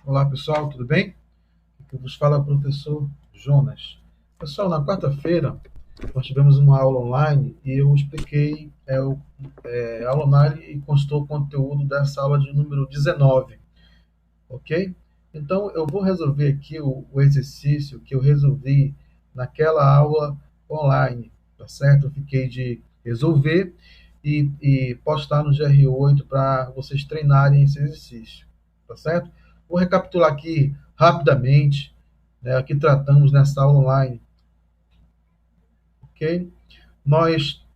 Olá, pessoal, tudo bem? Aqui vos fala o professor Jonas. Pessoal, na quarta-feira nós tivemos uma aula online e eu expliquei a aula online e constou o conteúdo dessa aula de número 19, ok? Então, eu vou resolver aqui o exercício que eu resolvi naquela aula online, tá certo? Eu fiquei de resolver e postar no GR8 para vocês treinarem esse exercício, tá certo? Vou recapitular aqui rapidamente, né, o que tratamos nessa aula online, ok?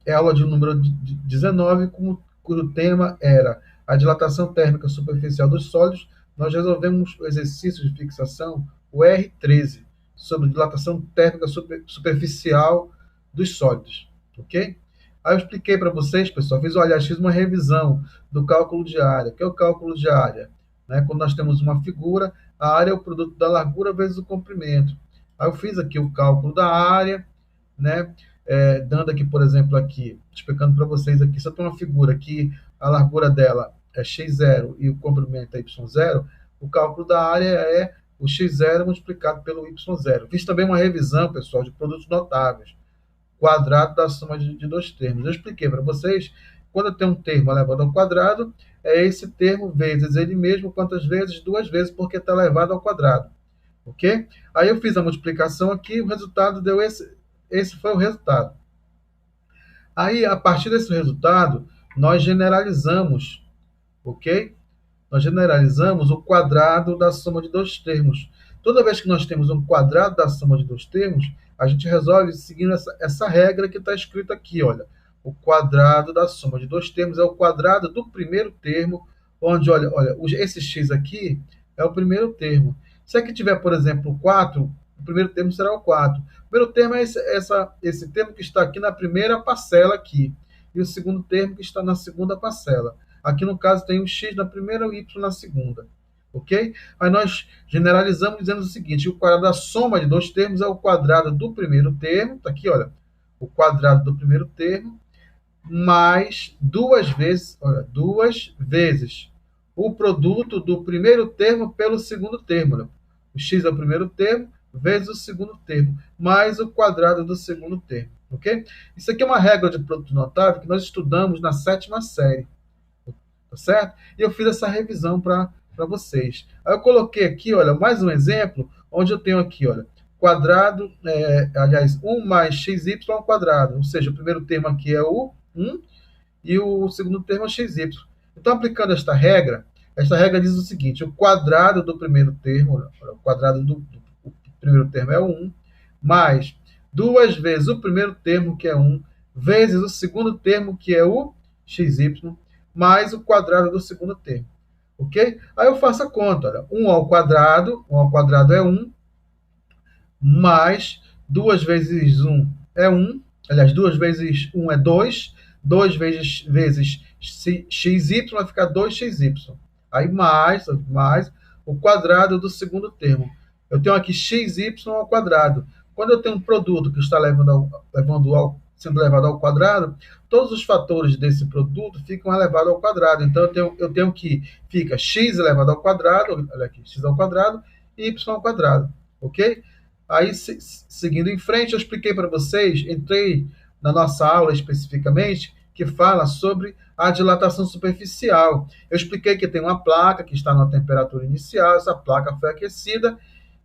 É a aula de número 19, cujo tema era a dilatação térmica superficial dos sólidos. Nós resolvemos o exercício de fixação, o R13, sobre dilatação térmica superficial dos sólidos, ok? Aí eu expliquei para vocês, pessoal, fiz uma revisão do cálculo de área. O que é o cálculo de área? Né? Quando nós temos uma figura, a área é o produto da largura vezes o comprimento. Aí eu fiz aqui o cálculo da área, né? Dando aqui, por exemplo, aqui, explicando para vocês aqui, se eu tenho uma figura que a largura dela é x0 e o comprimento é y0, o cálculo da área é o x0 multiplicado pelo y0. Fiz também uma revisão, pessoal, de produtos notáveis, quadrado da soma de dois termos. Eu expliquei para vocês, quando eu tenho um termo elevado ao quadrado, é esse termo vezes ele mesmo, quantas vezes? Duas vezes, porque está elevado ao quadrado. Ok? Aí eu fiz a multiplicação aqui, o resultado deu esse foi o resultado. Aí, a partir desse resultado, nós generalizamos, ok? Nós generalizamos o quadrado da soma de dois termos. Toda vez que nós temos um quadrado da soma de dois termos, a gente resolve seguindo essa regra que está escrita aqui, olha. O quadrado da soma de dois termos é o quadrado do primeiro termo, onde, olha, esse x aqui é o primeiro termo. Se aqui tiver, por exemplo, 4, o primeiro termo será o 4. O primeiro termo é esse termo que está aqui na primeira parcela aqui. E o segundo termo que está na segunda parcela. Aqui, no caso, tem o x na primeira e o y na segunda. Ok? Aí nós generalizamos dizendo o seguinte: o quadrado da soma de dois termos é o quadrado do primeiro termo. Está aqui, olha. O quadrado do primeiro termo mais duas vezes o produto do primeiro termo pelo segundo termo. Né? O x é o primeiro termo vezes o segundo termo, mais o quadrado do segundo termo. Ok? Isso aqui é uma regra de produto notável que nós estudamos na sétima série. Tá certo? E eu fiz essa revisão para vocês. Aí eu coloquei aqui, olha, mais um exemplo, onde eu tenho aqui, olha, quadrado, aliás, 1 mais xy ao quadrado, ou seja, o primeiro termo aqui é o 1 e o segundo termo é o xy. Então, aplicando esta regra diz o seguinte: o quadrado do primeiro termo, olha, o quadrado do primeiro termo é o 1, mais duas vezes o primeiro termo, que é 1, vezes o segundo termo, que é o xy, mais o quadrado do segundo termo. Ok? Aí eu faço a conta. Olha, 1 ao quadrado é 1, mais 2 vezes 1 é 1, aliás, 2 vezes 1 é 2, 2 vezes xy vai ficar 2xy. Aí mais o quadrado do segundo termo. Eu tenho aqui xy ao quadrado. Quando eu tenho um produto que está sendo levado ao quadrado, todos os fatores desse produto ficam elevados ao quadrado. Então, eu tenho que fica x elevado ao quadrado, olha aqui, x ao quadrado, e y ao quadrado. Ok? Aí, seguindo em frente, eu expliquei para vocês, entrei na nossa aula especificamente, que fala sobre a dilatação superficial. Eu expliquei que tem uma placa que está na temperatura inicial, essa placa foi aquecida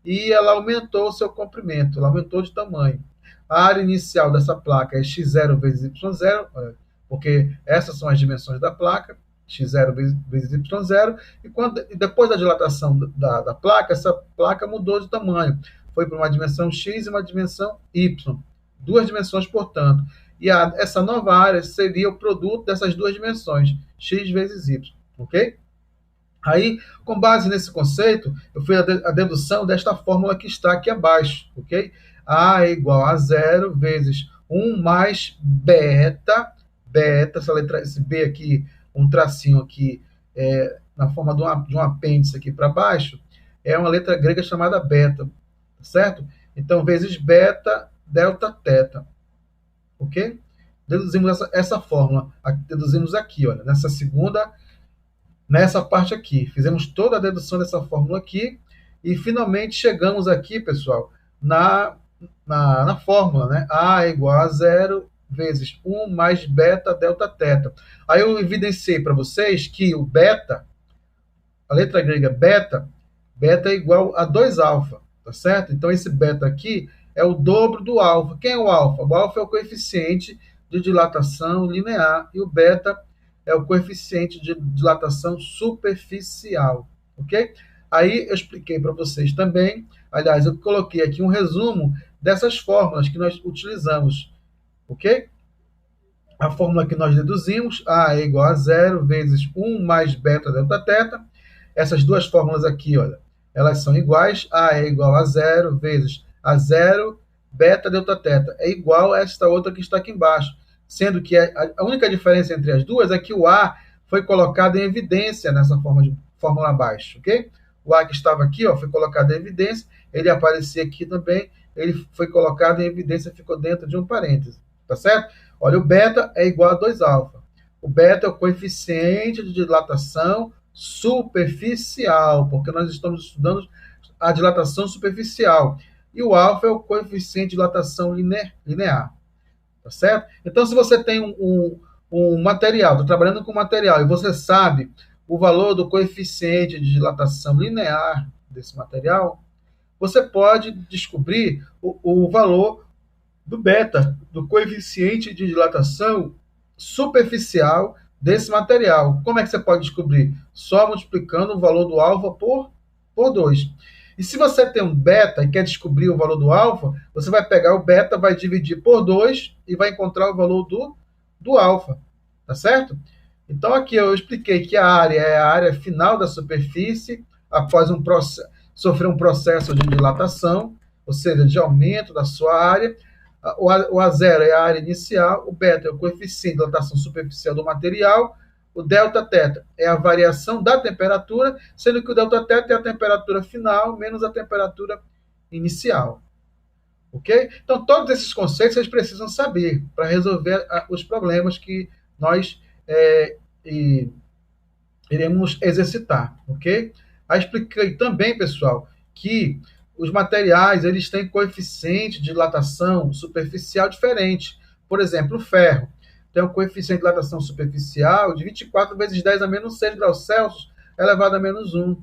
e ela aumentou o seu comprimento, ela aumentou de tamanho. A área inicial dessa placa é x0 vezes y0, porque essas são as dimensões da placa, x0 vezes y0, e depois da dilatação da placa, essa placa mudou de tamanho. Foi para uma dimensão x e uma dimensão y. Duas dimensões, portanto. E essa nova área seria o produto dessas duas dimensões, x vezes y. Ok? Aí, com base nesse conceito, eu fiz a dedução desta fórmula que está aqui abaixo, ok? A é igual a zero vezes 1 mais beta, esse B aqui, um tracinho aqui, na forma de um apêndice aqui para baixo, é uma letra grega chamada beta, certo? Então, vezes beta, delta, teta, ok? Deduzimos essa fórmula, deduzimos aqui, olha, nessa segunda nessa parte aqui. Fizemos toda a dedução dessa fórmula aqui e finalmente chegamos aqui, pessoal, na fórmula, né? A é igual a zero vezes 1 mais beta delta teta. Aí eu evidenciei para vocês que o beta, a letra grega beta, beta é igual a 2 alfa, tá certo? Então esse beta aqui é o dobro do alfa. Quem é o alfa? O alfa é o coeficiente de dilatação linear e o beta é o coeficiente de dilatação superficial, ok? Aí eu expliquei para vocês também, aliás, eu coloquei aqui um resumo dessas fórmulas que nós utilizamos, ok? A fórmula que nós deduzimos, A é igual a zero vezes 1 mais beta delta teta. Essas duas fórmulas aqui, olha, elas são iguais. A é igual a zero vezes a zero beta delta teta. É igual a esta outra que está aqui embaixo. Sendo que a única diferença entre as duas é que o A foi colocado em evidência nessa fórmula abaixo, ok? O A que estava aqui, ó, foi colocado em evidência. Ele aparecia aqui também. Ele foi colocado em evidência, ficou dentro de um parêntese, tá certo? Olha, o beta é igual a 2 alfa. O beta é o coeficiente de dilatação superficial, porque nós estamos estudando a dilatação superficial. E o alfa é o coeficiente de dilatação linear. Tá certo? Então, se você tem um material, está trabalhando com material, e você sabe o valor do coeficiente de dilatação linear desse material, você pode descobrir o valor do beta, do coeficiente de dilatação superficial desse material. Como é que você pode descobrir? Só multiplicando o valor do alfa por 2. E se você tem um beta e quer descobrir o valor do alfa, você vai pegar o beta, vai dividir por 2 e vai encontrar o valor do alfa. Tá certo? Então aqui eu expliquei que a área é a área final da superfície após sofrer um processo de dilatação, ou seja, de aumento da sua área. O A0 é a área inicial, o beta é o coeficiente de dilatação superficial do material, o delta teta é a variação da temperatura, sendo que o delta teta é a temperatura final menos a temperatura inicial. Ok? Então, todos esses conceitos vocês precisam saber para resolver os problemas que nós iremos exercitar. Ok? Aí expliquei também, pessoal, que os materiais eles têm coeficiente de dilatação superficial diferente. Por exemplo, o ferro tem um coeficiente de dilatação superficial de 24 vezes 10 a menos 6 graus Celsius elevado a menos 1.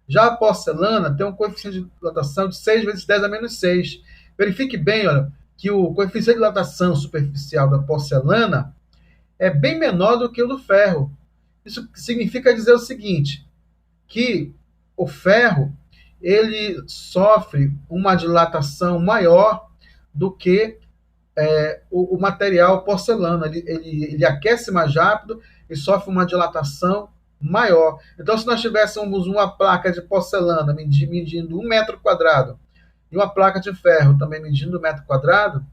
Já a porcelana tem um coeficiente de dilatação de 6 vezes 10 a menos 6. Verifique bem, olha, que o coeficiente de dilatação superficial da porcelana é bem menor do que o do ferro. Isso significa dizer o seguinte, que o ferro ele sofre uma dilatação maior do que o material porcelana. Ele aquece mais rápido e sofre uma dilatação maior. Então, se nós tivéssemos uma placa de porcelana medindo 1 metro quadrado e uma placa de ferro também medindo 1 metro quadrado,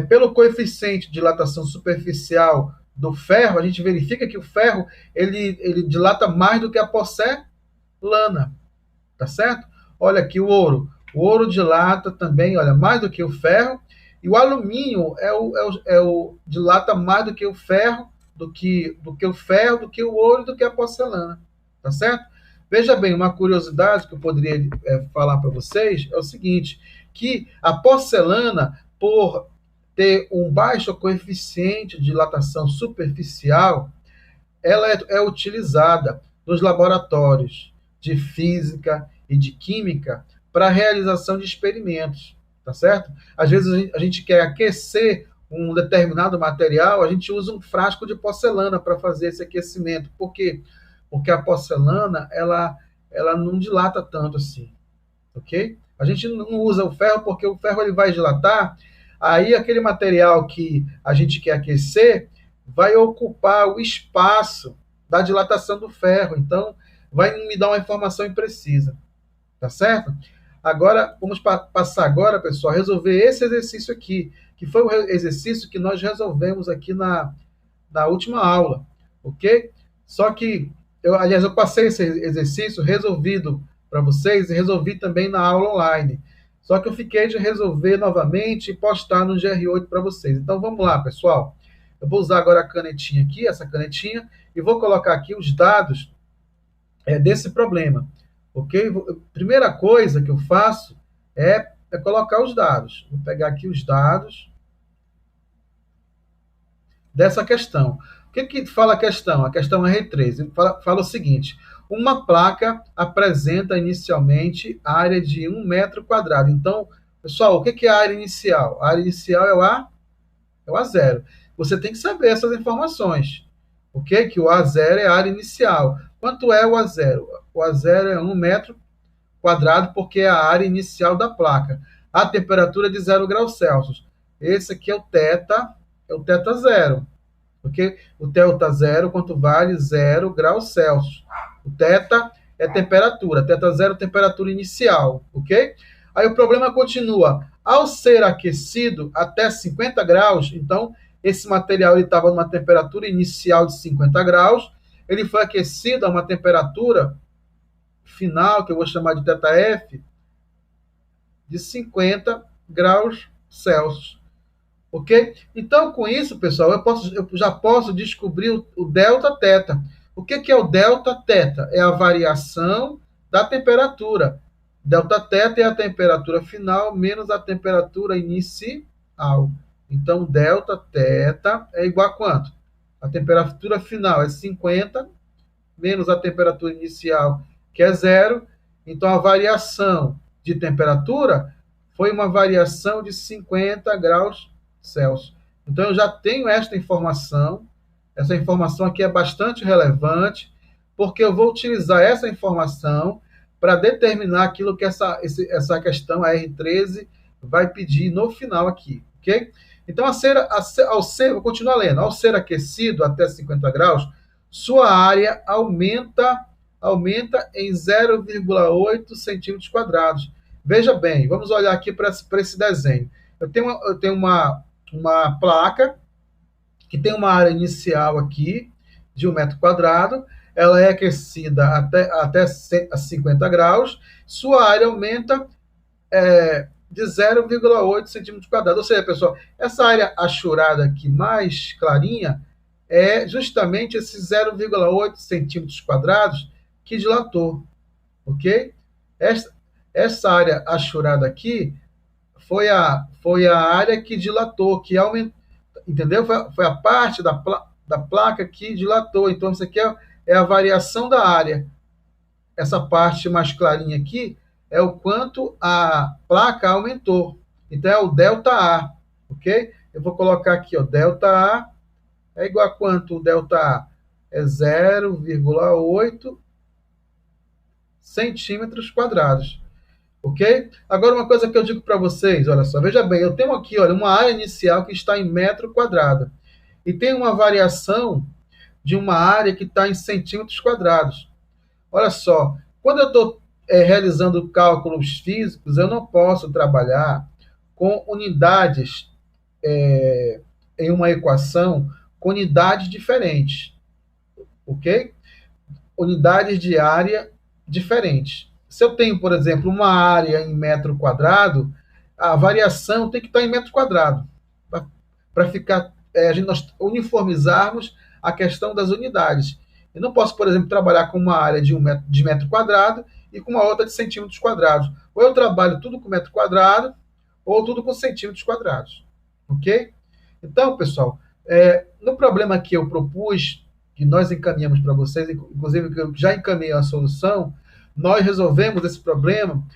pelo coeficiente de dilatação superficial do ferro, a gente verifica que o ferro ele dilata mais do que a porcelana. Tá certo? Olha aqui o ouro. O ouro dilata também, olha, mais do que o ferro. E o alumínio dilata mais do que o ferro, do que o ouro e do que a porcelana. Tá certo? Veja bem, uma curiosidade que eu poderia falar para vocês é o seguinte, que a porcelana, por ter um baixo coeficiente de dilatação superficial, ela é utilizada nos laboratórios de física e de química para a realização de experimentos, tá certo? Às vezes a gente quer aquecer um determinado material, a gente usa um frasco de porcelana para fazer esse aquecimento. Por quê? Porque a porcelana, ela não dilata tanto assim, ok? A gente não usa o ferro porque o ferro ele vai dilatar, aí aquele material que a gente quer aquecer vai ocupar o espaço da dilatação do ferro, então vai me dar uma informação imprecisa, tá certo? Agora, vamos passar agora, pessoal, a resolver esse exercício aqui, que foi o exercício que nós resolvemos aqui na última aula, ok? Só que, eu passei esse exercício resolvido para vocês e resolvi também na aula online. Só que eu fiquei de resolver novamente e postar no GR8 para vocês. Então, vamos lá, pessoal. Eu vou usar agora a canetinha aqui, essa canetinha, e vou colocar aqui os dados desse problema, ok? Primeira coisa que eu faço é colocar os dados. Vou pegar aqui os dados dessa questão. O que fala a questão? A questão R13 fala o seguinte: uma placa apresenta inicialmente área de 1 metro quadrado. Então, pessoal, o que é a área inicial? A área inicial é o A0. Você tem que saber essas informações. Ok? Que o A0 é a área inicial. Quanto é o A0? O A0 é 1 metro quadrado, porque é a área inicial da placa. A temperatura é de 0 graus Celsius. Esse aqui é o θ zero. Ok? O delta zero, quanto vale 0 graus Celsius. O θ é temperatura. θ zero é temperatura inicial. Ok? Aí o problema continua. Ao ser aquecido até 50 graus, então esse material estava numa temperatura inicial de 50 graus, ele foi aquecido a uma temperatura final, que eu vou chamar de θF, de 50 graus Celsius. Ok? Então, com isso, pessoal, eu já posso descobrir o delta θ. O que é o delta θ? É a variação da temperatura. Delta θ é a temperatura final menos a temperatura inicial. Então, delta θ é igual a quanto? A temperatura final é 50 menos a temperatura inicial, que é 0. Então, a variação de temperatura foi uma variação de 50 graus Celsius. Então, eu já tenho esta informação. Essa informação aqui é bastante relevante, porque eu vou utilizar essa informação para determinar aquilo que essa questão, a R13, vai pedir no final aqui, ok? Então, vou continuar lendo. Ao ser aquecido até 50 graus, sua área aumenta em 0,8 centímetros quadrados. Veja bem, vamos olhar aqui para esse desenho. Eu tenho uma placa que tem uma área inicial aqui de 1 metro quadrado, ela é aquecida até 50 graus, sua área aumenta de 0,8 centímetros quadrados. Ou seja, pessoal, essa área achurada aqui mais clarinha é justamente esses 0,8 centímetros quadrados que dilatou, ok? Essa área achurada aqui foi a área que dilatou, que aumentou, entendeu? Foi a parte da placa que dilatou. Então, isso aqui é a variação da área. Essa parte mais clarinha aqui é o quanto a placa aumentou. Então, é o ΔA, ok? Eu vou colocar aqui, ó, ΔA é igual a quanto o ΔA? É 0,8 centímetros quadrados. Ok? Agora, uma coisa que eu digo para vocês, olha só, veja bem, eu tenho aqui, olha, uma área inicial que está em metro quadrado e tem uma variação de uma área que está em centímetros quadrados. Olha só, quando eu estou realizando cálculos físicos, eu não posso trabalhar com unidades em uma equação com unidades diferentes, ok? Unidades de área diferentes. Se eu tenho, por exemplo, uma área em metro quadrado, a variação tem que estar em metro quadrado, para ficar, nós uniformizarmos a questão das unidades. Eu não posso, por exemplo, trabalhar com uma área de metro quadrado e com uma outra de centímetros quadrados. Ou eu trabalho tudo com metro quadrado, ou tudo com centímetros quadrados. Ok? Então, pessoal, no problema que eu propus, que nós encaminhamos para vocês, inclusive que eu já encaminhei a solução, nós resolvemos esse problema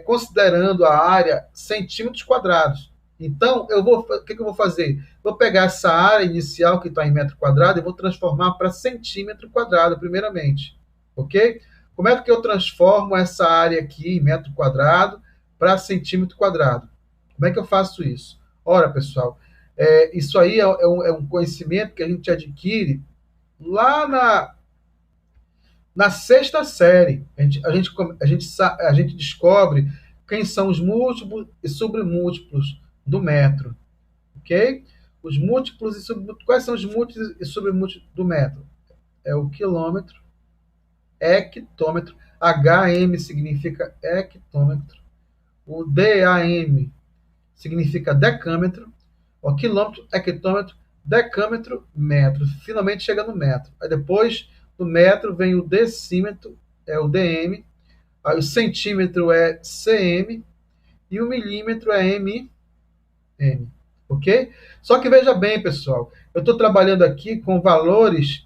considerando a área centímetros quadrados. Então, o que eu vou fazer? Vou pegar essa área inicial que está em metro quadrado e vou transformar para centímetro quadrado, primeiramente. Ok? Como é que eu transformo essa área aqui em metro quadrado para centímetro quadrado? Como é que eu faço isso? Ora, pessoal, isso aí é um conhecimento que a gente adquire lá na sexta série. A gente descobre quem são os múltiplos e submúltiplos do metro. Ok? Os múltiplos e submúltiplos. Quais são os múltiplos e submúltiplos do metro? É o quilômetro, hectômetro, HM significa hectômetro, o DAM significa decâmetro, o quilômetro, hectômetro, decâmetro, metro. Finalmente chega no metro. Aí depois do metro vem o decímetro, é o dm. Aí o centímetro é cm. E o milímetro é mm. Ok? Só que veja bem, pessoal, eu estou trabalhando aqui com valores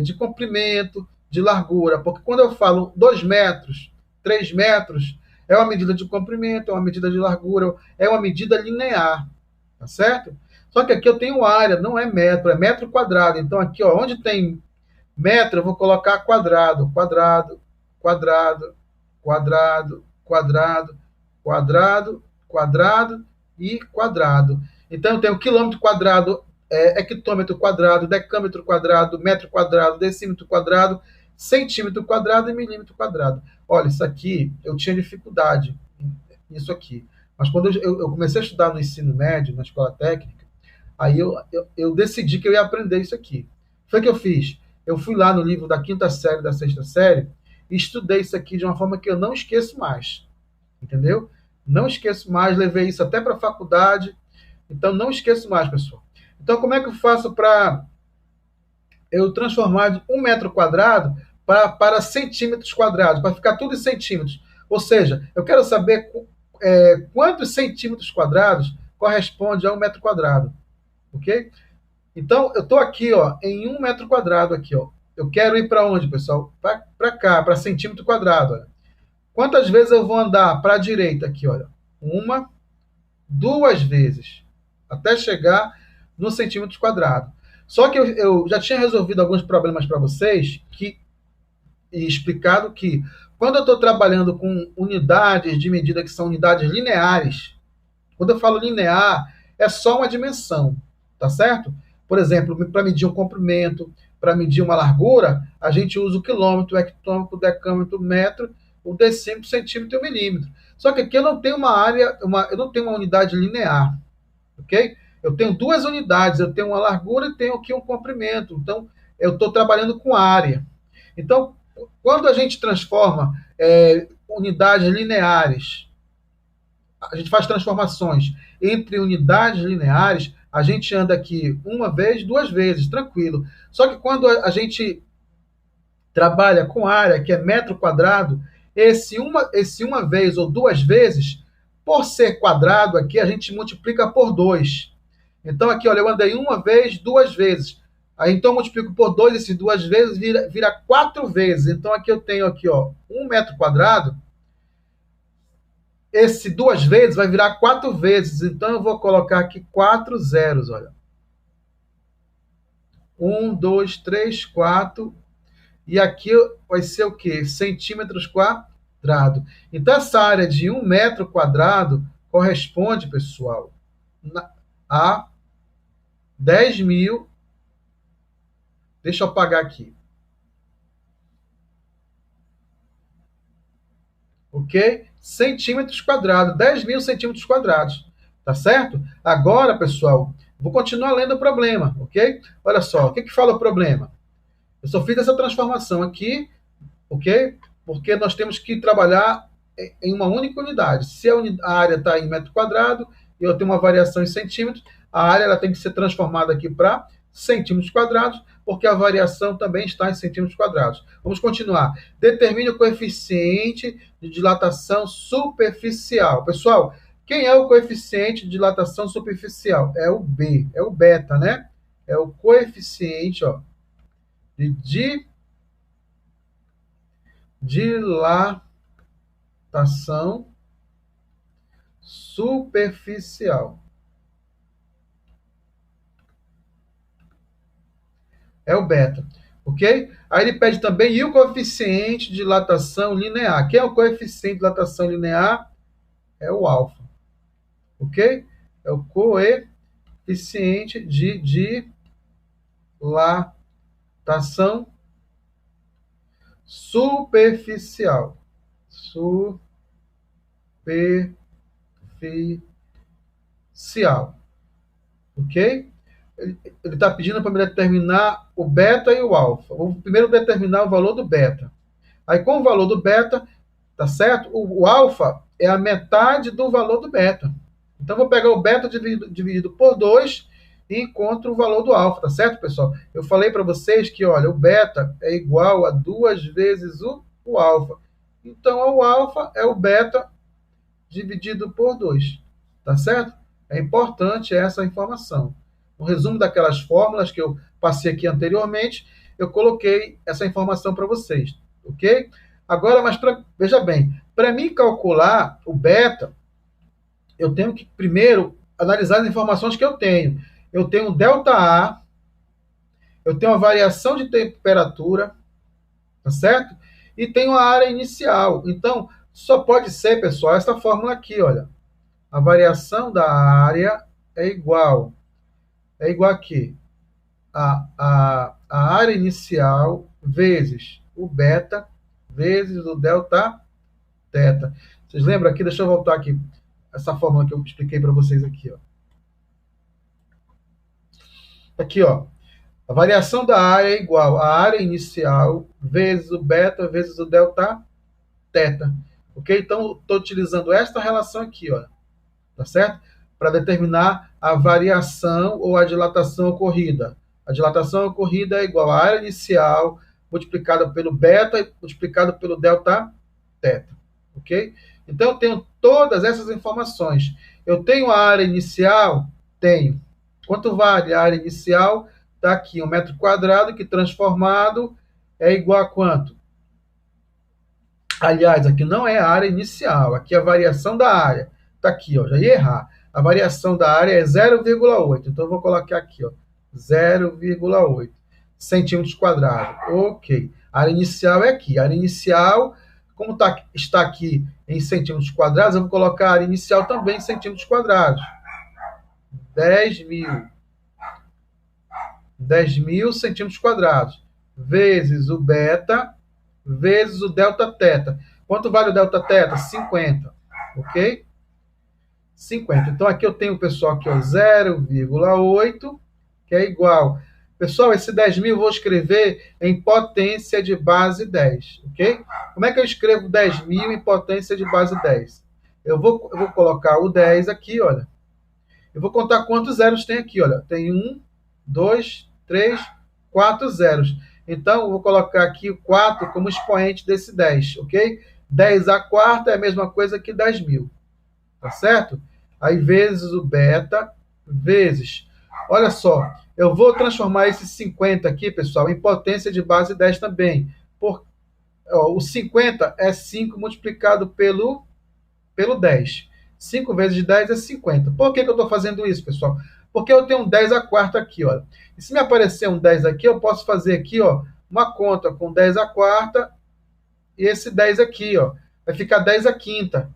de comprimento, de largura, porque quando eu falo 2 metros, 3 metros, é uma medida de comprimento, é uma medida de largura, é uma medida linear, tá certo? Só que aqui eu tenho área, não é metro quadrado. Então aqui, ó, onde tem metro, eu vou colocar quadrado, quadrado, quadrado, quadrado, quadrado, quadrado, quadrado e quadrado. Então eu tenho quilômetro quadrado, hectômetro quadrado, decâmetro quadrado, metro quadrado, decímetro quadrado, centímetro quadrado e milímetro quadrado. Olha, isso aqui eu tinha dificuldade nisso aqui. Mas quando eu comecei a estudar no ensino médio, na escola técnica, aí eu decidi que eu ia aprender isso aqui. Foi o que eu fiz. Eu fui lá no livro da quinta série, da sexta série, e estudei isso aqui de uma forma que eu não esqueço mais. Entendeu? Não esqueço mais, levei isso até para a faculdade, então não esqueço mais, pessoal. Então, como é que eu faço para eu transformar de 1 metro quadrado para centímetros quadrados, para ficar tudo em centímetros? Ou seja, eu quero saber quantos centímetros quadrados corresponde a 1 metro quadrado, ok? Então, eu estou aqui, ó, em 1 metro quadrado aqui, ó. Eu quero ir para onde, pessoal? Para cá, para centímetro quadrado. Olha. Quantas vezes eu vou andar para a direita aqui, olha? 1, 2 vezes, até chegar no centímetros quadrado. Só que eu já tinha resolvido alguns problemas para vocês e explicado que quando eu estou trabalhando com unidades de medida que são unidades lineares, quando eu falo linear, é só uma dimensão, tá certo? Por exemplo, para medir um comprimento, para medir uma largura, a gente usa o quilômetro, o hectômetro, o decâmetro, o metro, o decímetro, o centímetro e o milímetro. Só que aqui eu não tenho uma área, eu não tenho uma unidade linear, ok? Eu tenho 2 unidades, eu tenho uma largura e tenho aqui um comprimento. Então, eu estou trabalhando com área. Então, quando a gente transforma unidades lineares, a gente faz transformações entre unidades lineares, a gente anda aqui 1 vez, 2 vezes, tranquilo. Só que quando a gente trabalha com área, que é metro quadrado, esse uma vez ou 2 vezes, por ser quadrado aqui, a gente multiplica por 2. Então aqui, olha, eu andei 1 vez, 2 vezes. Aí então eu multiplico por 2, esse 2 vezes vira 4 vezes. Então aqui eu tenho aqui, ó, 1 metro quadrado. Esse 2 vezes vai virar 4 vezes. Então eu vou colocar aqui 4 zeros, olha. 1, 2, 3, 4. E aqui vai ser o quê? Centímetros quadrados. Então, essa área de 1 metro quadrado corresponde, pessoal, a 10.000. Deixa eu apagar aqui. Ok? Centímetros quadrados. 10.000 centímetros quadrados. Tá certo? Agora, pessoal, vou continuar lendo o problema. Ok? Olha só, o que fala o problema? Eu só fiz essa transformação aqui, ok? Porque nós temos que trabalhar em uma única unidade. Se a área está em metro quadrado e eu tenho uma variação em centímetros, a área ela tem que ser transformada aqui para centímetros quadrados, porque a variação também está em centímetros quadrados. Vamos continuar. Determine o coeficiente de dilatação superficial. Pessoal, quem é o coeficiente de dilatação superficial? É o B, é o beta, né? É o coeficiente, ó, de dilatação superficial. É o beta, ok? Aí ele pede também e o coeficiente de dilatação linear. Quem é o coeficiente de dilatação linear? É o alfa, ok? É o coeficiente de dilatação superficial. Superficial. Ok? Ele está pedindo para me determinar o beta e o alfa. Vou primeiro determinar o valor do beta. Aí, com o valor do beta, tá certo? O alfa é a metade do valor do beta. Então, vou pegar o beta dividido por 2 e encontro o valor do alfa, tá certo, pessoal? Eu falei para vocês que, olha, o beta é igual a 2 vezes o alfa. Então, o alfa é o beta dividido por 2, tá certo? É importante essa informação. No resumo daquelas fórmulas que eu passei aqui anteriormente, eu coloquei essa informação para vocês, ok? Agora, veja bem, para mim calcular o beta, eu tenho que primeiro analisar as informações que eu tenho. Eu tenho um ΔA, eu tenho a variação de temperatura, tá certo? E tenho a área inicial. Então, só pode ser, pessoal, essa fórmula aqui, olha. A variação da área é igual aqui a área inicial vezes o beta vezes o delta teta. Vocês lembram aqui? Deixa eu voltar aqui. Essa fórmula que eu expliquei para vocês aqui, ó. Aqui, ó. A variação da área é igual à área inicial vezes o beta vezes o delta teta. Ok? Então, estou utilizando esta relação aqui, ó. Tá certo? Para determinar a variação ou a dilatação ocorrida. A dilatação ocorrida é igual à área inicial multiplicada pelo beta e multiplicado pelo delta teta. Ok? Então, eu tenho todas essas informações. Eu tenho a área inicial? Tenho. Quanto vale a área inicial? Está aqui, 1 metro quadrado, que transformado é igual a quanto? Aliás, aqui não é a área inicial, aqui é a variação da área. Está aqui, ó, já ia errar. A variação da área é 0,8. Então, eu vou colocar aqui, ó, 0,8 centímetros quadrados. Ok. A área inicial é aqui. A área inicial, como está aqui em centímetros quadrados, eu vou colocar a área inicial também em centímetros quadrados. 10.000 centímetros quadrados. Vezes o beta, vezes o delta teta. Quanto vale o delta teta? 50. Ok? 50. Então, aqui eu tenho, pessoal, aqui, ó, 0,8, que é igual. Pessoal, esse 10.000 eu vou escrever em potência de base 10, ok? Como é que eu escrevo 10.000 em potência de base 10? Eu vou colocar o 10 aqui, olha. Eu vou contar quantos zeros tem aqui, olha. Tem 1, 2, 3, 4 zeros. Então, eu vou colocar aqui o 4 como expoente desse 10, ok? 10 a quarta é a mesma coisa que 10.000. Tá certo? Aí vezes o beta, vezes. Olha só, eu vou transformar esse 50 aqui, pessoal, em potência de base 10 também. O 50 é 5 multiplicado pelo 10. 5 vezes 10 é 50. Por que eu estou fazendo isso, pessoal? Porque eu tenho um 10 a quarta aqui, ó. E se me aparecer um 10 aqui, eu posso fazer aqui, ó, uma conta com 10 a quarta e esse 10 aqui, ó. Vai ficar 10 a quinta.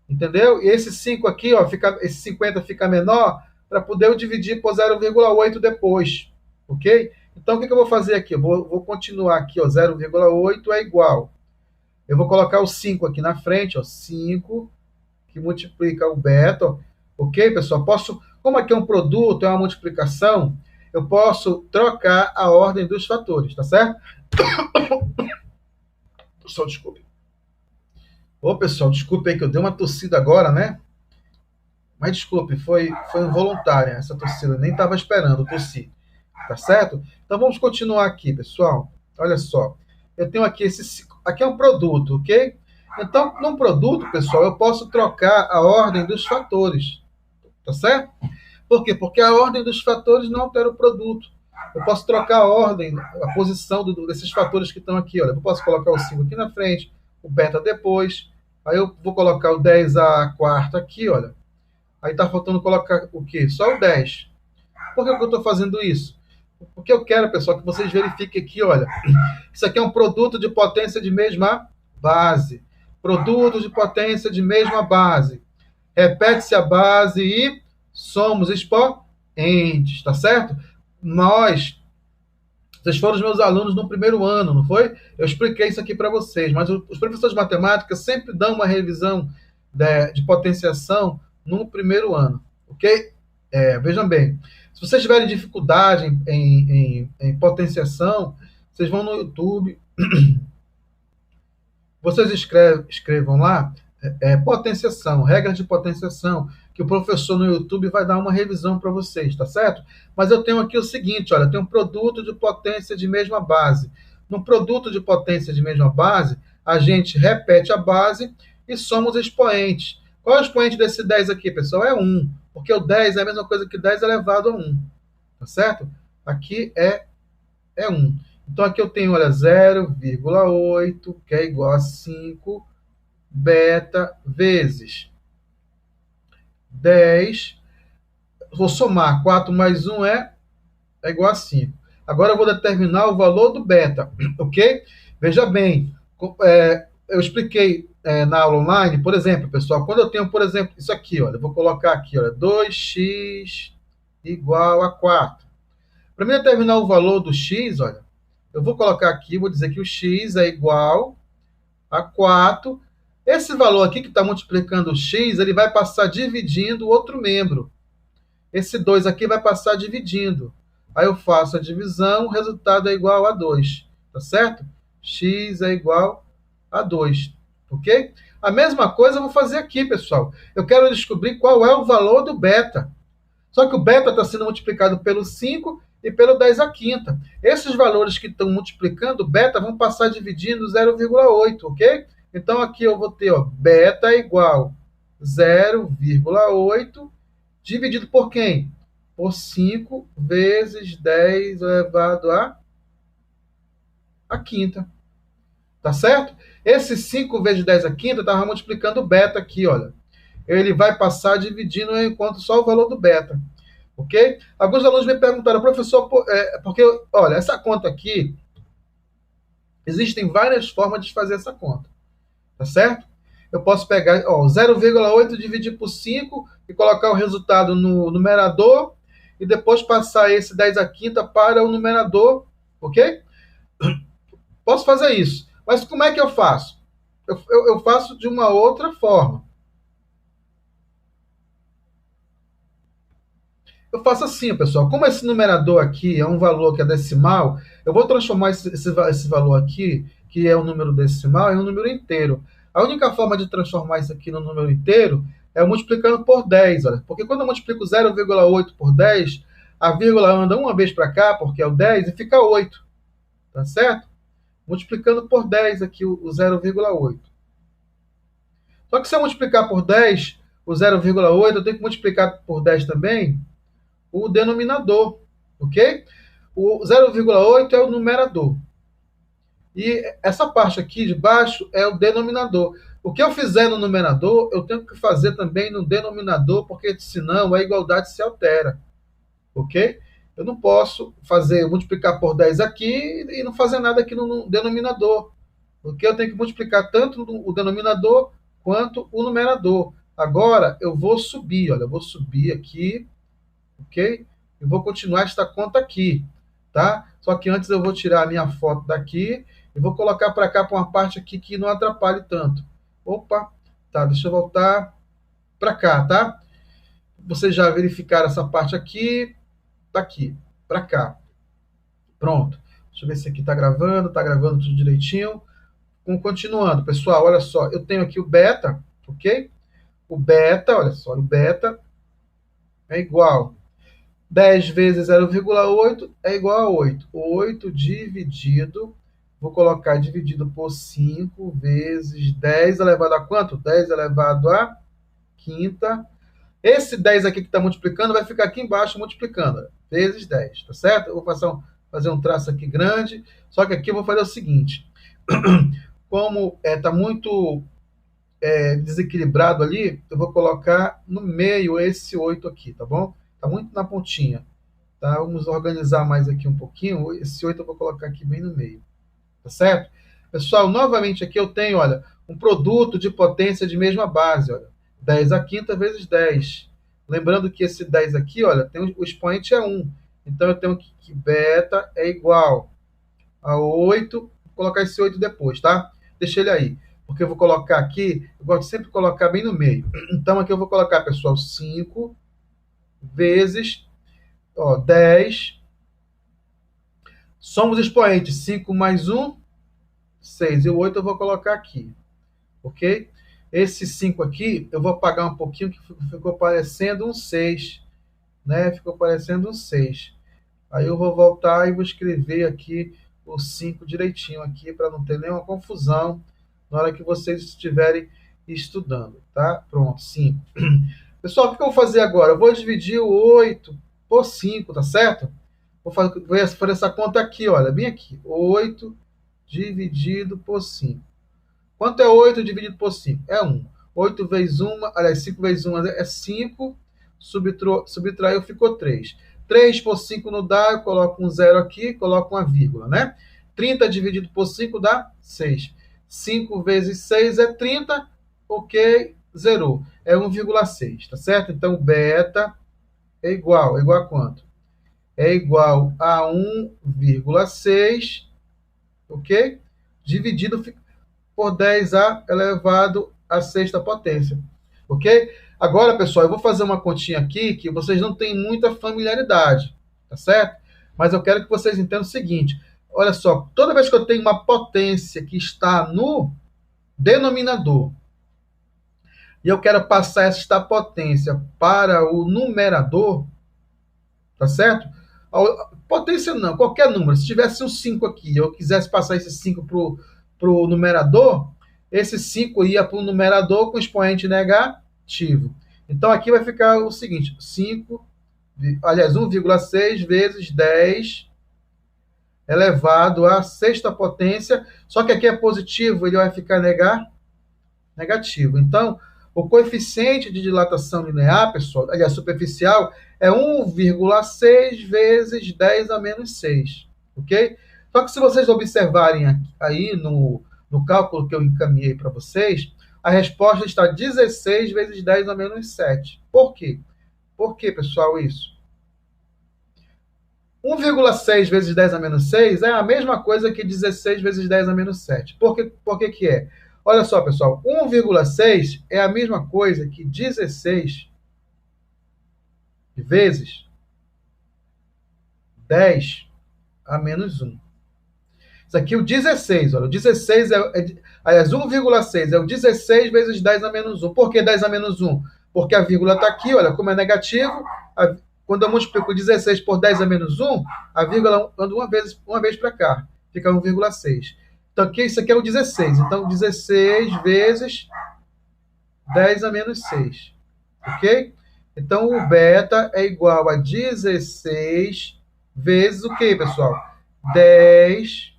Entendeu? E esse 5 aqui, ó, esse 50 fica menor para poder eu dividir por 0,8 depois. Ok? Então, o que eu vou fazer aqui? Eu vou continuar aqui, ó, 0,8 é igual. Eu vou colocar o 5 aqui na frente, ó, 5, que multiplica o beta. Ó. Ok, pessoal? Como aqui é um produto, é uma multiplicação, eu posso trocar a ordem dos fatores, tá certo? Pessoal, desculpe. Ô, pessoal, desculpe aí que eu dei uma tossida agora, né? Mas desculpe, foi involuntária essa tossida, nem estava esperando tossir, tá certo? Então vamos continuar aqui, pessoal. Olha só, eu tenho aqui aqui é um produto, ok? Então, num produto, pessoal, eu posso trocar a ordem dos fatores, tá certo? Por quê? Porque a ordem dos fatores não altera o produto. Eu posso trocar a ordem, a posição desses fatores que estão aqui, olha. Eu posso colocar o 5 aqui na frente, o beta depois. Aí eu vou colocar o 10 a quarta aqui, olha. Aí está faltando colocar o quê? Só o 10. Por que eu estou fazendo isso? Porque eu quero, pessoal, que vocês verifiquem aqui, olha. Isso aqui é um produto de potência de mesma base. Produto de potência de mesma base. Repete-se a base e somos expoentes, tá certo? Vocês foram os meus alunos no primeiro ano, não foi? Eu expliquei isso aqui para vocês, mas os professores de matemática sempre dão uma revisão de potenciação no primeiro ano, ok? Vejam bem, se vocês tiverem dificuldade em potenciação, vocês vão no YouTube, vocês escrevam lá, potenciação, regras de potenciação, que o professor no YouTube vai dar uma revisão para vocês, tá certo? Mas eu tenho aqui o seguinte, olha, tem um produto de potência de mesma base. No produto de potência de mesma base, a gente repete a base e soma os expoentes. Qual é o expoente desse 10 aqui, pessoal? É 1, porque o 10 é a mesma coisa que 10 elevado a 1, tá certo? Aqui é 1. Então, aqui eu tenho, olha, 0,8, que é igual a 5 beta vezes 10. Vou somar, 4 mais 1 é igual a 5. Agora eu vou determinar o valor do beta, ok? Veja bem, eu expliquei na aula online, por exemplo, pessoal, quando eu tenho, por exemplo, isso aqui, olha, eu vou colocar aqui, olha, 2x igual a 4. Para mim determinar o valor do x, olha, eu vou colocar aqui, vou dizer que o x é igual a 4. Esse valor aqui que está multiplicando o x, ele vai passar dividindo o outro membro. Esse 2 aqui vai passar dividindo. Aí eu faço a divisão, o resultado é igual a 2. Tá certo? X é igual a 2. Ok? A mesma coisa eu vou fazer aqui, pessoal. Eu quero descobrir qual é o valor do beta. Só que o beta está sendo multiplicado pelo 5 e pelo 10 à quinta. Esses valores que estão multiplicando o beta vão passar dividindo 0,8, ok? Então aqui eu vou ter, ó, beta é igual 0,8 dividido por quem? Por 5 vezes 10 elevado à quinta. Tá certo? Esse 5 vezes 10 à quinta estava multiplicando o beta aqui, olha. Ele vai passar dividindo enquanto só o valor do beta. Ok? Alguns alunos me perguntaram, professor, porque, olha, essa conta aqui, existem várias formas de fazer essa conta. Tá certo? Eu posso pegar 0,8 dividir por 5 e colocar o resultado no numerador e depois passar esse 10 à quinta para o numerador, ok? Posso fazer isso. Mas como é que eu faço? Eu faço de uma outra forma. Eu faço assim, pessoal. Como esse numerador aqui é um valor que é decimal, eu vou transformar esse valor aqui, que é um número decimal, em um número inteiro. A única forma de transformar isso aqui no número inteiro é multiplicando por 10, olha. Porque quando eu multiplico 0,8 por 10, a vírgula anda uma vez para cá, porque é o 10, e fica 8. Tá certo? Multiplicando por 10 aqui o 0,8. Só que se eu multiplicar por 10 o 0,8, eu tenho que multiplicar por 10 também o denominador, ok? O 0,8 é o numerador. E essa parte aqui de baixo é o denominador. O que eu fizer no numerador, eu tenho que fazer também no denominador, porque senão a igualdade se altera, ok? Eu não posso multiplicar por 10 aqui e não fazer nada aqui no denominador, porque eu tenho que multiplicar tanto o denominador quanto o numerador. Agora eu vou subir, olha, eu vou subir aqui, ok? Eu vou continuar esta conta aqui, tá? Só que antes eu vou tirar a minha foto daqui e vou colocar para cá, para uma parte aqui que não atrapalhe tanto. Opa, tá, deixa eu voltar para cá, tá? Vocês já verificaram essa parte aqui, tá aqui, para cá. Pronto. Deixa eu ver se aqui tá gravando tudo direitinho. Continuando, pessoal, olha só, eu tenho aqui o beta, ok? O beta, olha só, o beta é igual 10 vezes 0,8 é igual a 8. 8 dividido, vou colocar dividido por 5 vezes 10 elevado a quanto? 10 elevado a quinta. Esse 10 aqui que está multiplicando vai ficar aqui embaixo multiplicando, vezes 10, tá certo? Eu vou fazer um traço aqui grande, só que aqui eu vou fazer o seguinte. Como está muito desequilibrado ali, eu vou colocar no meio esse 8 aqui, tá bom? Está muito na pontinha. Tá? Vamos organizar mais aqui um pouquinho. Esse 8 eu vou colocar aqui bem no meio. Tá certo? Pessoal, novamente aqui eu tenho, olha, um produto de potência de mesma base, olha. 10 à quinta vezes 10. Lembrando que esse 10 aqui, olha, o expoente é 1. Então eu tenho que beta é igual a 8. Vou colocar esse 8 depois, tá? Deixa ele aí. Porque eu vou colocar aqui, eu gosto de sempre colocar bem no meio. Então aqui eu vou colocar, pessoal, 5 vezes 10. Somos expoentes. 5 mais 1, 6. E o 8 eu vou colocar aqui. Ok? Esse 5 aqui, eu vou apagar um pouquinho, que ficou parecendo um 6, né? Ficou parecendo um 6. Aí eu vou voltar e vou escrever aqui o 5 direitinho aqui, para não ter nenhuma confusão na hora que vocês estiverem estudando, tá? Pronto, 5. Pessoal, o que eu vou fazer agora? Eu vou dividir o 8 por 5, tá certo? Vou fazer essa conta aqui, olha, bem aqui. 8 dividido por 5. Quanto é 8 dividido por 5? É 1. 8 vezes 1, aliás, 5 vezes 1 é 5, subtraiu, ficou 3. 3 por 5 não dá, eu coloco um zero aqui, coloco uma vírgula, né? 30 dividido por 5 dá 6. 5 vezes 6 é 30, ok, zerou. É 1,6, tá certo? Então, beta é igual a quanto? É igual a 1,6, ok? Dividido por 10 elevado à sexta potência, ok? Agora, pessoal, eu vou fazer uma continha aqui que vocês não têm muita familiaridade, tá certo? Mas eu quero que vocês entendam o seguinte, olha só, toda vez que eu tenho uma potência que está no denominador e eu quero passar esta potência para o numerador, tá certo? Potência não, qualquer número. Se tivesse um 5 aqui, eu quisesse passar esse 5 para o numerador, esse 5 ia para o numerador com expoente negativo. Então, aqui vai ficar o seguinte, 5, aliás, 1,6 vezes 10 elevado à sexta potência, só que aqui é positivo, ele vai ficar negativo. Então, o coeficiente de dilatação linear, pessoal, aliás, superficial, é 1,6 vezes 10 a menos 6, ok? Só que se vocês observarem aí no cálculo que eu encaminhei para vocês, a resposta está 16 vezes 10 a menos 7. Por quê? Por que, pessoal, isso? 1,6 vezes 10 a menos 6 é a mesma coisa que 16 vezes 10 a menos 7. Por que que é? Olha só, pessoal, 1,6 é a mesma coisa que 16 vezes 10 a menos 1. Isso aqui é o 16, olha, o 16 aliás, 1,6 é o 16 vezes 10 a menos 1. Por que 10 a menos 1? Porque a vírgula está aqui, olha, como é negativo, quando eu multiplico 16 por 10 a menos 1, a vírgula anda uma vez para cá, fica 1,6. Então, isso aqui é o 16. Então, 16 vezes 10 a menos 6. Ok? Então, o beta é igual a 16 vezes o quê, pessoal? 10.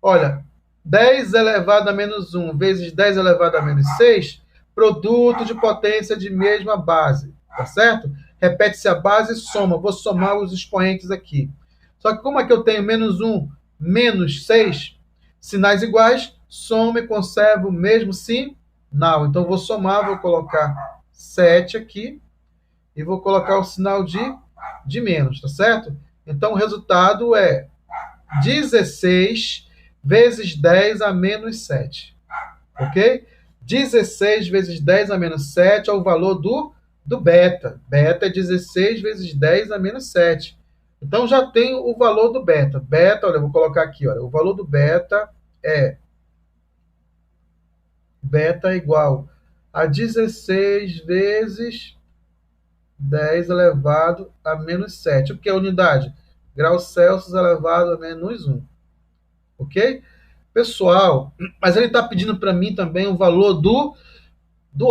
Olha, 10 elevado a menos 1 vezes 10 elevado a menos 6, produto de potência de mesma base. Tá certo? Repete-se a base e soma. Vou somar os expoentes aqui. Só que como é que eu tenho menos 1, menos 6, sinais iguais, soma e conserva o mesmo sinal. Então, vou somar, vou colocar 7 aqui e vou colocar o sinal de menos, tá certo? Então, o resultado é 16 vezes 10 a menos 7, ok? 16 vezes 10 a menos 7 é o valor do beta. Beta é 16 vezes 10 a menos 7. Então, já tenho o valor do beta. Beta, olha, eu vou colocar aqui, olha, o valor do beta é igual a 16 vezes 10 elevado a menos 7. O que é unidade? Graus Celsius elevado a menos 1. Ok? Pessoal, mas ele está pedindo para mim também o valor do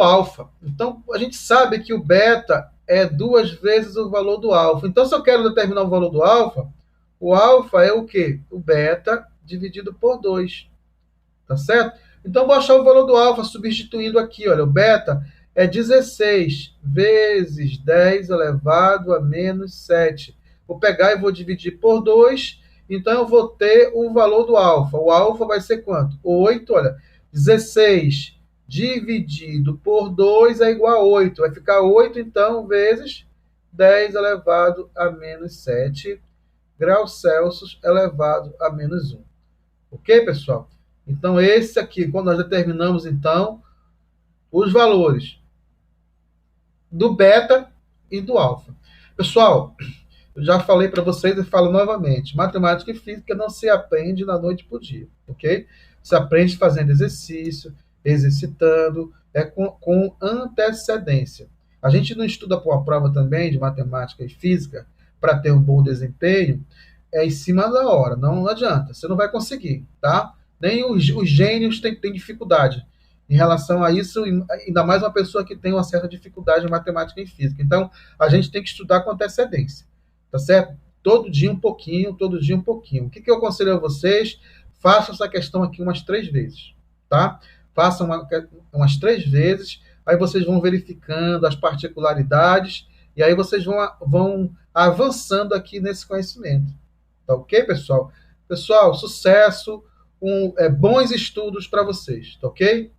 alfa. Então, a gente sabe que o beta é 2 vezes o valor do alfa. Então, se eu quero determinar o valor do alfa, o alfa é o quê? O beta dividido por 2. Tá certo? Então, vou achar o valor do alfa substituindo aqui. Olha, o beta é 16 vezes 10 elevado a menos 7. Vou pegar e vou dividir por 2. Então, eu vou ter o valor do alfa. O alfa vai ser quanto? 8, olha. 16 dividido por 2 é igual a 8. Vai ficar 8, então, vezes 10 elevado a menos 7 graus Celsius elevado a menos 1. Ok, pessoal? Então, esse aqui, quando nós determinamos, então, os valores do beta e do alfa. Pessoal, eu já falei para vocês e falo novamente, matemática e física não se aprende da noite para o dia, ok? Se aprende fazendo exercício, exercitando, com antecedência. A gente não estuda para uma prova também de matemática e física para ter um bom desempenho em cima da hora. Não adianta, você não vai conseguir, tá? Nem os gênios têm dificuldade em relação a isso, ainda mais uma pessoa que tem uma certa dificuldade em matemática e física. Então, a gente tem que estudar com antecedência, tá certo? Todo dia um pouquinho, todo dia um pouquinho. O que eu aconselho a vocês? Façam essa questão aqui umas 3 vezes, tá? Façam umas 3 vezes, aí vocês vão verificando as particularidades, e aí vocês vão avançando aqui nesse conhecimento. Tá ok, pessoal? Pessoal, sucesso, bons estudos para vocês, tá ok?